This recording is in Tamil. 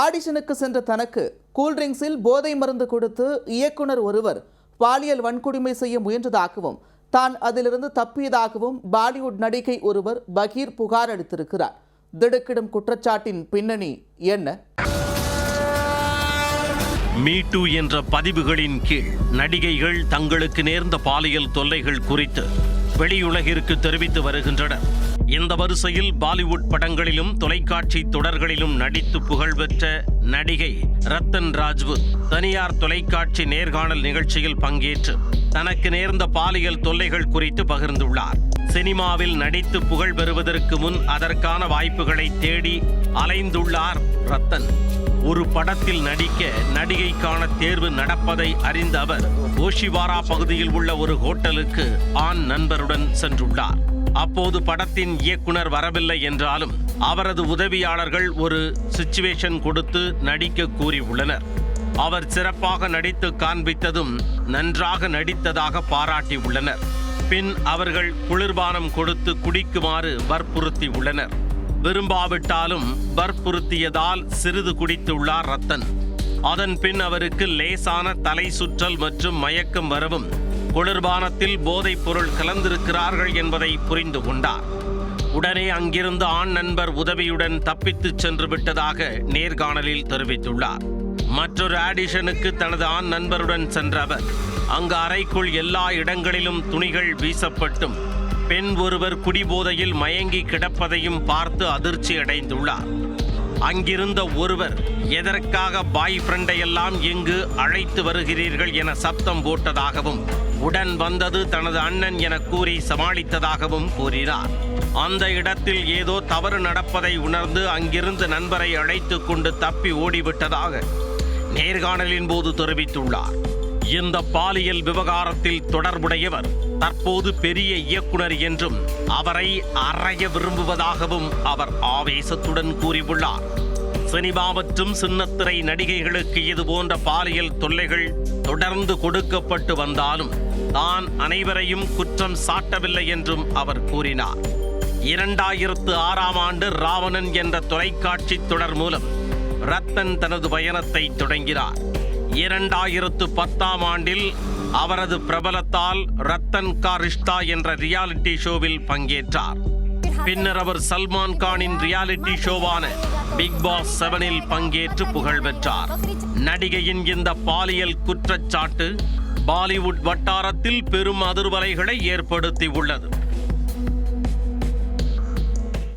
ஆடிஷனுக்கு சென்ற தனக்கு கூல்ட்ரிங்க்ஸில் போதை மருந்து கொடுத்து இயக்குனர் ஒருவர் பாலியல் வன்கொடுமை செய்ய முயன்றதாகவும் தான் அதிலிருந்து தப்பியதாகவும் பாலிவுட் நடிகை ஒருவர் பகீர் புகார் அளித்திருக்கிறார். திடுக்கிடும் குற்றச்சாட்டின் பின்னணி என்ன? மீ டூ என்ற பதிவுகளின் கீழ் நடிகைகள் தங்களுக்கு நேர்ந்த பாலியல் தொல்லைகள் குறித்து வெளியுலகிற்கு தெரிவித்து வருகின்றனர். இந்த வரிசையில் பாலிவுட் படங்களிலும் தொலைக்காட்சி தொடர்களிலும் நடித்து புகழ்பெற்ற நடிகை ரத்தன் ராஜ்புத் தனியார் தொலைக்காட்சி நேர்காணல் நிகழ்ச்சியில் பங்கேற்று தனக்கு நேர்ந்த பாலியல் தொல்லைகள் குறித்து பகிர்ந்துள்ளார். சினிமாவில் நடித்து புகழ் பெறுவதற்கு முன் அதற்கான வாய்ப்புகளை தேடி அலைந்துள்ளார் ரத்தன். ஒரு படத்தில் நடிக்க நடிகைக்கான தேர்வு நடப்பதை அறிந்த அவர் ஓஷிவாரா பகுதியில் உள்ள ஒரு ஹோட்டலுக்கு ஆண் நண்பருடன் சென்றுள்ளார். அப்போது படத்தின் இயக்குனர் வரவில்லை என்றாலும் அவரது உதவியாளர்கள் ஒரு சிச்சுவேஷன் கொடுத்து நடிக்க கூறியுள்ளனர். அவர் சிறப்பாக நடித்து காண்பித்ததும் நன்றாக நடித்ததாக பாராட்டியுள்ளனர். பின் அவர்கள் குளிர்பானம் கொடுத்து குடிக்குமாறு வற்புறுத்தி உள்ளனர். விரும்பாவிட்டாலும் வற்புறுத்தியதால் சிறிது குடித்துள்ளார் ரத்தன். அதன் பின் அவருக்கு லேசான தலை சுற்றல் மற்றும் மயக்கம் வரவும் குளிர்பானத்தில் போதைப் பொருள் கலந்திருக்கிறார்கள் என்பதை புரிந்து கொண்டார். உடனே அங்கிருந்து ஆண் நண்பர் உதவியுடன் தப்பித்துச் சென்று விட்டதாக நேர்காணலில் தெரிவித்துள்ளார். மற்றொரு ஆடிஷனுக்கு தனது ஆண் நண்பருடன் சென்ற அவர் அங்கு அறைக்குள் எல்லா இடங்களிலும் துணிகள் வீசப்பட்டும் பெண் ஒருவர் குடிபோதையில் மயங்கி கிடப்பதையும் பார்த்து அதிர்ச்சி அடைந்துள்ளார். அங்கிருந்த ஒருவர் எதற்காக பாய் ஃப்ரெண்டை எல்லாம் இங்கு அழைத்து வருகிறீர்கள் என சப்தம் போட்டதாகவும் உடன் வந்தது தனது அண்ணன் என கூறி சமாளித்ததாகவும் கூறினார். அந்த இடத்தில் ஏதோ தவறு நடப்பதை உணர்ந்து அங்கிருந்து நண்பரை அழைத்து கொண்டு தப்பி ஓடிவிட்டதாக நேர்காணலின் போது தெரிவித்துள்ளார். இந்த பாலியல் விவகாரத்தில் தொடர்புடையவர் தற்போது பெரிய இயக்குனர் என்றும் அவரை அறைய விரும்புவதாகவும் அவர் ஆவேசத்துடன் கூறியுள்ளார். சினிமா மற்றும் சின்னத்திரை நடிகைகளுக்கு இதுபோன்ற பாலியல் தொல்லைகள் தொடர்ந்து கொடுக்கப்பட்டு வந்தாலும் தான் அனைவரையும் குற்றம் சாட்டவில்லை என்றும் அவர் கூறினார். 2006 ஆண்டு ராவணன் என்ற தொலைக்காட்சி தொடர் மூலம் ரத்தன் தனது பயணத்தை தொடங்கினார். 2010 ஆண்டில் அவரது பிரபலத்தால் ரத்தன் கா ரிஷ்தா என்ற ரியாலிட்டி ஷோவில் பங்கேற்றார். பின்னர் அவர் சல்மான் கானின் ரியாலிட்டி ஷோவான பிக் பாஸ் 7இல் பங்கேற்று புகழ் பெற்றார். நடிகையின் இந்த பாலியல் குற்றச்சாட்டு பாலிவுட் வட்டாரத்தில் பெரும் அதிர்வலைகளை ஏற்படுத்தி உள்ளது.